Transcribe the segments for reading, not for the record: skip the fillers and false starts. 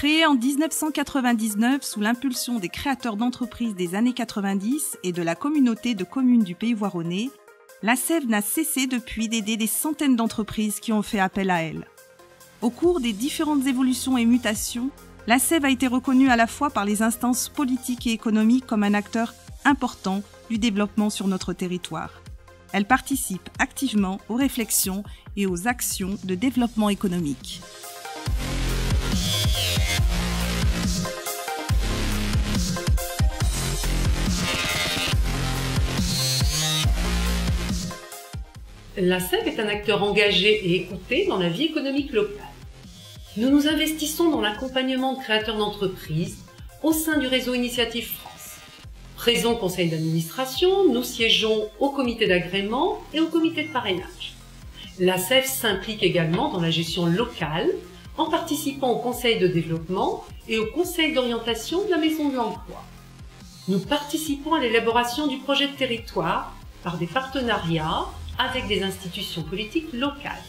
Créée en 1999 sous l'impulsion des créateurs d'entreprises des années 90 et de la communauté de communes du Pays Voironnais, la Sève n'a cessé depuis d'aider des centaines d'entreprises qui ont fait appel à elle. Au cours des différentes évolutions et mutations, la Sève a été reconnue à la fois par les instances politiques et économiques comme un acteur important du développement sur notre territoire. Elle participe activement aux réflexions et aux actions de développement économique. La Sève est un acteur engagé et écouté dans la vie économique locale. Nous nous investissons dans l'accompagnement de créateurs d'entreprises au sein du réseau Initiative France. Présents au conseil d'administration, nous siégeons au comité d'agrément et au comité de parrainage. La Sève s'implique également dans la gestion locale en participant au conseil de développement et au conseil d'orientation de la Maison de l'Emploi. Nous participons à l'élaboration du projet de territoire par des partenariats avec des institutions politiques locales.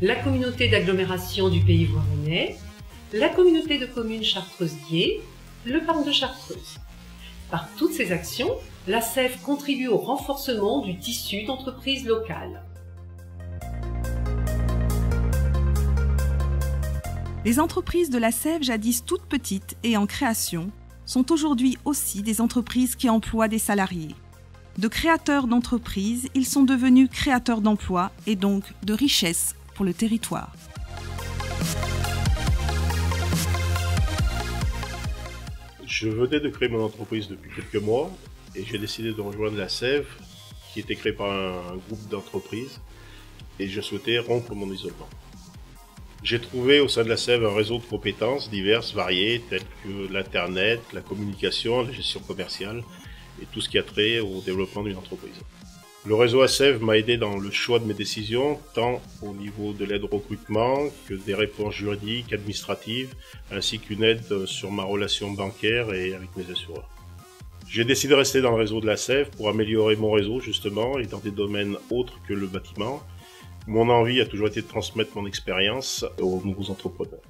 La communauté d'agglomération du Pays Voironnais, la communauté de communes Chartreuse-Dié, le parc de Chartreuse. Par toutes ces actions, la Sève contribue au renforcement du tissu d'entreprises locales. Les entreprises de la Sève, jadis toutes petites et en création, sont aujourd'hui aussi des entreprises qui emploient des salariés. De créateurs d'entreprises, ils sont devenus créateurs d'emplois et donc de richesses pour le territoire. Je venais de créer mon entreprise depuis quelques mois et j'ai décidé de rejoindre la Sève, qui était créée par un groupe d'entreprises, et je souhaitais rompre mon isolement. J'ai trouvé au sein de la Sève un réseau de compétences diverses, variées, telles que l'Internet, la communication, la gestion commerciale et tout ce qui a trait au développement d'une entreprise. Le réseau ASEV m'a aidé dans le choix de mes décisions, tant au niveau de l'aide au recrutement que des réponses juridiques, administratives, ainsi qu'une aide sur ma relation bancaire et avec mes assureurs. J'ai décidé de rester dans le réseau de l'ASEV pour améliorer mon réseau justement et dans des domaines autres que le bâtiment. Mon envie a toujours été de transmettre mon expérience aux nouveaux entrepreneurs.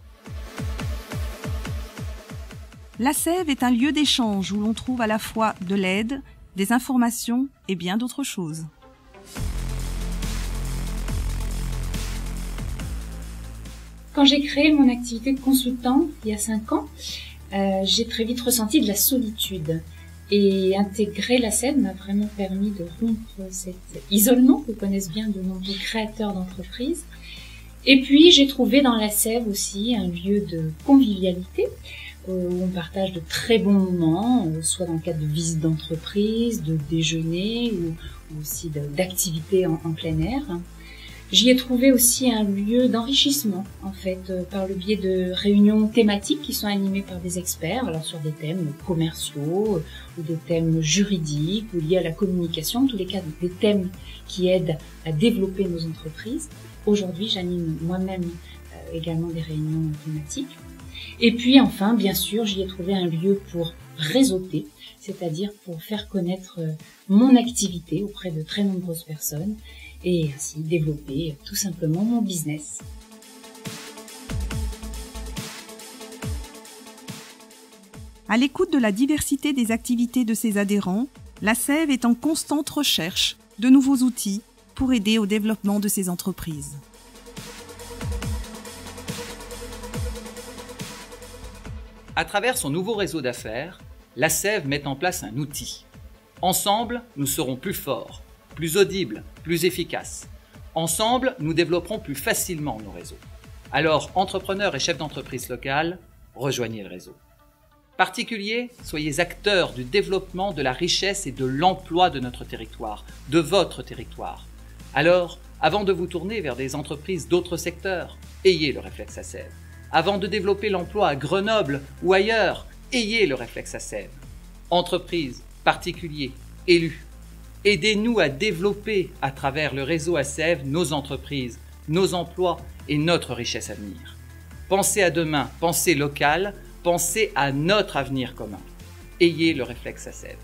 La Sève est un lieu d'échange où l'on trouve à la fois de l'aide, des informations et bien d'autres choses. Quand j'ai créé mon activité de consultant il y a 5 ans, j'ai très vite ressenti de la solitude. Et intégrer la Sève m'a vraiment permis de rompre cet isolement que connaissent bien de nombreux créateurs d'entreprises. Et puis j'ai trouvé dans la Sève aussi un lieu de convivialité, où on partage de très bons moments, soit dans le cadre de visites d'entreprise, de déjeuners ou aussi d'activités en plein air. J'y ai trouvé aussi un lieu d'enrichissement, en fait, par le biais de réunions thématiques qui sont animées par des experts, alors sur des thèmes commerciaux ou des thèmes juridiques ou liés à la communication, en tous les cas des thèmes qui aident à développer nos entreprises. Aujourd'hui, j'anime moi-même également des réunions thématiques. Et puis enfin, bien sûr, j'y ai trouvé un lieu pour réseauter, c'est-à-dire pour faire connaître mon activité auprès de très nombreuses personnes et ainsi développer tout simplement mon business. À l'écoute de la diversité des activités de ses adhérents, la Sève est en constante recherche de nouveaux outils pour aider au développement de ses entreprises. À travers son nouveau réseau d'affaires, la Sève met en place un outil. Ensemble, nous serons plus forts, plus audibles, plus efficaces. Ensemble, nous développerons plus facilement nos réseaux. Alors, entrepreneurs et chefs d'entreprise locales, rejoignez le réseau. Particuliers, soyez acteurs du développement de la richesse et de l'emploi de notre territoire, de votre territoire. Alors, avant de vous tourner vers des entreprises d'autres secteurs, ayez le réflexe ASEV. Avant de développer l'emploi à Grenoble ou ailleurs, ayez le réflexe ASEV. Entreprises, particuliers, élus, aidez-nous à développer à travers le réseau ASEV nos entreprises, nos emplois et notre richesse à venir. Pensez à demain, pensez local, pensez à notre avenir commun. Ayez le réflexe ASEV.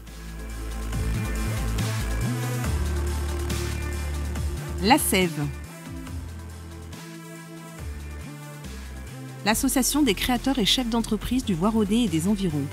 La Sève. l'association des créateurs et chefs d'entreprise du Voironnais et des environs.